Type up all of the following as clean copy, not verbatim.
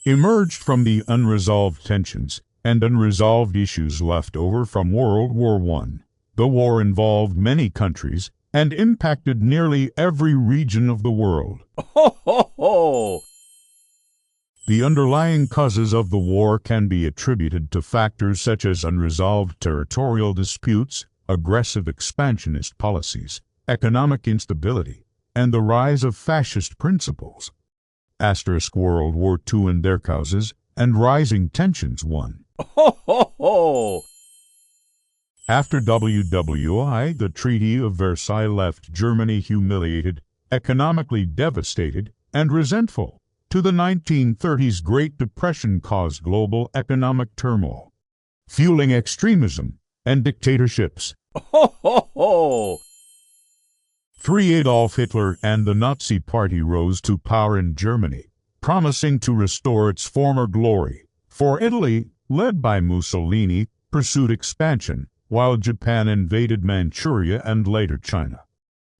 emerged from the unresolved tensions and unresolved issues left over from World War I. The war involved many countries and impacted nearly every region of the world. Ho, ho, ho! The underlying causes of the war can be attributed to factors such as unresolved territorial disputes, aggressive expansionist policies, economic instability, and the rise of fascist principles. World War II and their causes, and rising tensions. 1. Ho, ho, ho! After WWI, the Treaty of Versailles left Germany humiliated, economically devastated, and resentful. To the 1930s, Great Depression caused global economic turmoil, fueling extremism and dictatorships. Ho, ho, ho! 3. Adolf Hitler and the Nazi Party rose to power in Germany, promising to restore its former glory. 4. Italy, led by Mussolini, pursued expansion, while Japan invaded Manchuria and later China.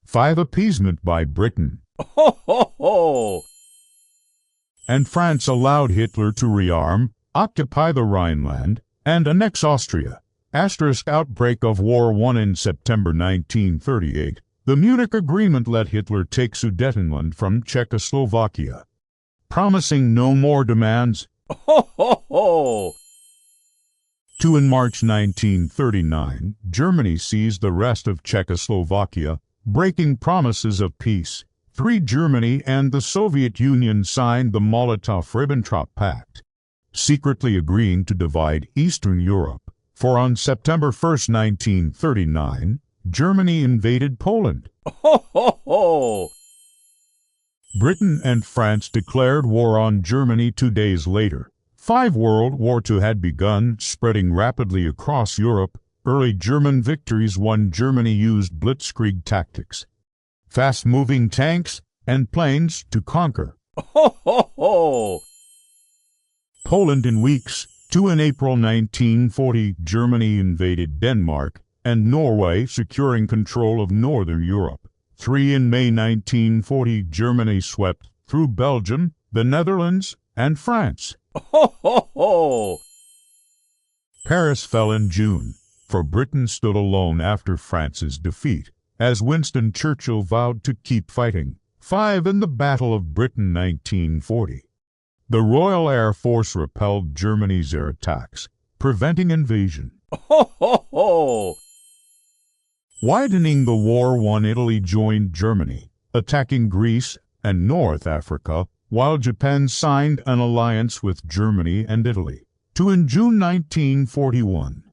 5. Appeasement by Britain Ho, ho, ho! and France allowed Hitler to rearm, occupy the Rhineland, and annex Austria. Outbreak of War I in September 1938. The Munich Agreement let Hitler take Sudetenland from Czechoslovakia, promising no more demands. Ho, ho, ho! 2. In March 1939, Germany seized the rest of Czechoslovakia, breaking promises of peace. 3. Germany and the Soviet Union signed the Molotov-Ribbentrop Pact, secretly agreeing to divide Eastern Europe. 4. On September 1, 1939, Germany invaded Poland. Ho, ho, ho! Britain and France declared war on Germany 2 days later. 5. World War II had begun, spreading rapidly across Europe. Early German victories. 1. Germany used blitzkrieg tactics, fast-moving tanks and planes, to conquer Ho, ho, ho! Poland in weeks. 2. In April 1940, Germany invaded Denmark and Norway, securing control of northern Europe. 3. In May 1940, Germany swept through Belgium, the Netherlands, and France. Ho, ho, ho! Paris fell in June, for Britain stood alone after France's defeat, as Winston Churchill vowed to keep fighting. 5. In the Battle of Britain 1940, the Royal Air Force repelled Germany's air attacks, preventing invasion. Ho, ho, ho! Widening the war. 1. Italy joined Germany, attacking Greece and North Africa, while Japan signed an alliance with Germany and Italy. 2. In June 1941,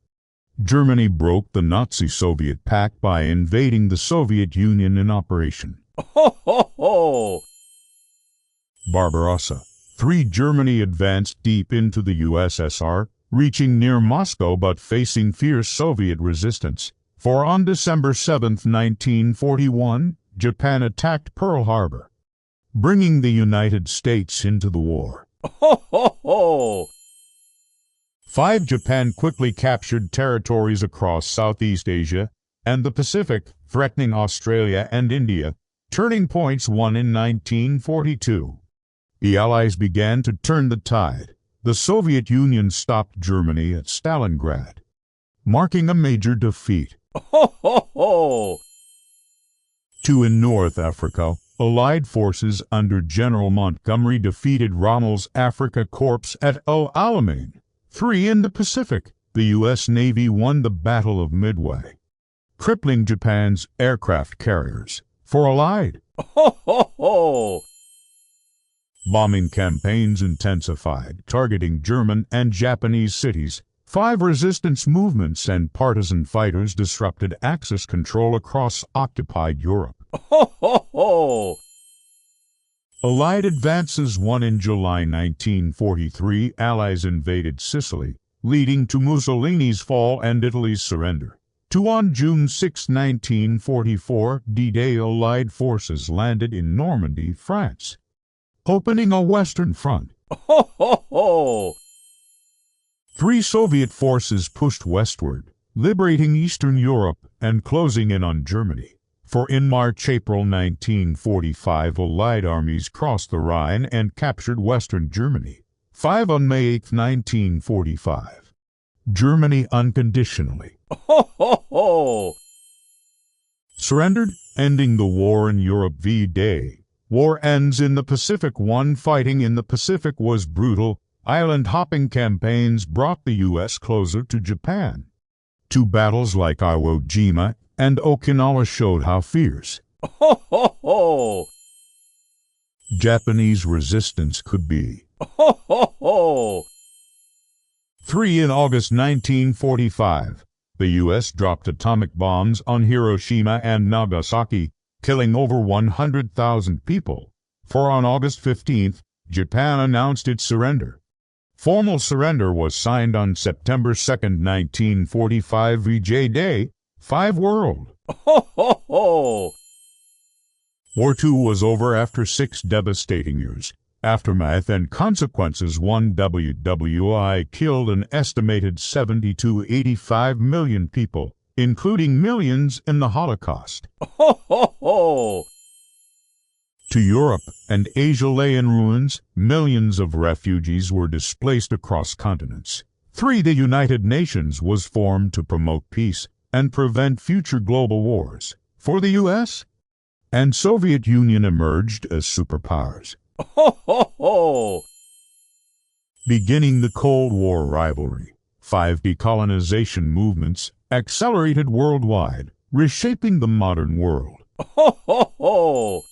Germany broke the Nazi-Soviet pact by invading the Soviet Union in Operation Ho, ho, ho! Barbarossa. 3. Germany advanced deep into the USSR, reaching near Moscow but facing fierce Soviet resistance. 4. On December 7, 1941, Japan attacked Pearl Harbor, bringing the United States into the war. Ho, ho, ho! 5. Japan quickly captured territories across Southeast Asia and the Pacific, threatening Australia and India. Turning points. 1. In 1942, the Allies began to turn the tide. The Soviet Union stopped Germany at Stalingrad, marking a major defeat. Ho, ho, ho! 2. In North Africa, Allied forces under General Montgomery defeated Rommel's Afrika Korps at El Alamein. 3. In the Pacific, the U.S. Navy won the Battle of Midway, crippling Japan's aircraft carriers. 4. Allied Ho, ho, ho! bombing campaigns intensified, targeting German and Japanese cities. 5. Resistance movements and partisan fighters disrupted Axis control across occupied Europe. Ho, ho, ho! Allied advances. 1. In July 1943, Allies invaded Sicily, leading to Mussolini's fall and Italy's surrender. 2. On June 6, 1944, D-Day, Allied forces landed in Normandy, France, opening a Western front. Ho, ho, ho! 3. Soviet forces pushed westward, liberating Eastern Europe and closing in on Germany. 4. In March-April 1945, Allied armies crossed the Rhine and captured Western Germany. 5 on May 8, 1945. Germany unconditionally Ho, ho, ho. surrendered, ending the war in Europe. V-Day. War ends in the Pacific. Fighting in the Pacific was brutal. Island-hopping campaigns brought the U.S. closer to Japan. Two battles like Iwo Jima and Okinawa showed how fierce Ho, ho, ho. Japanese resistance could be. Ho, ho, ho. 3 in August 1945. The U.S. dropped atomic bombs on Hiroshima and Nagasaki, killing over 100,000 people. 4 on August 15th, Japan announced its surrender. Formal surrender was signed on September 2nd, 1945. VJ Day. 5 World Ho, ho, ho. War II was over after 6 devastating years. Aftermath and consequences. 1 WWI killed an estimated 70 to 85 million people, including millions in the Holocaust. Ho, ho, ho. 2 Europe and Asia lay in ruins. Millions of refugees were displaced across continents. 3 The United Nations was formed to promote peace and prevent future global wars. 4 The U.S. and Soviet Union emerged as superpowers, Ho, ho, ho. beginning the Cold War rivalry. 5 Decolonization movements accelerated worldwide, reshaping the modern world. Ho, ho, ho.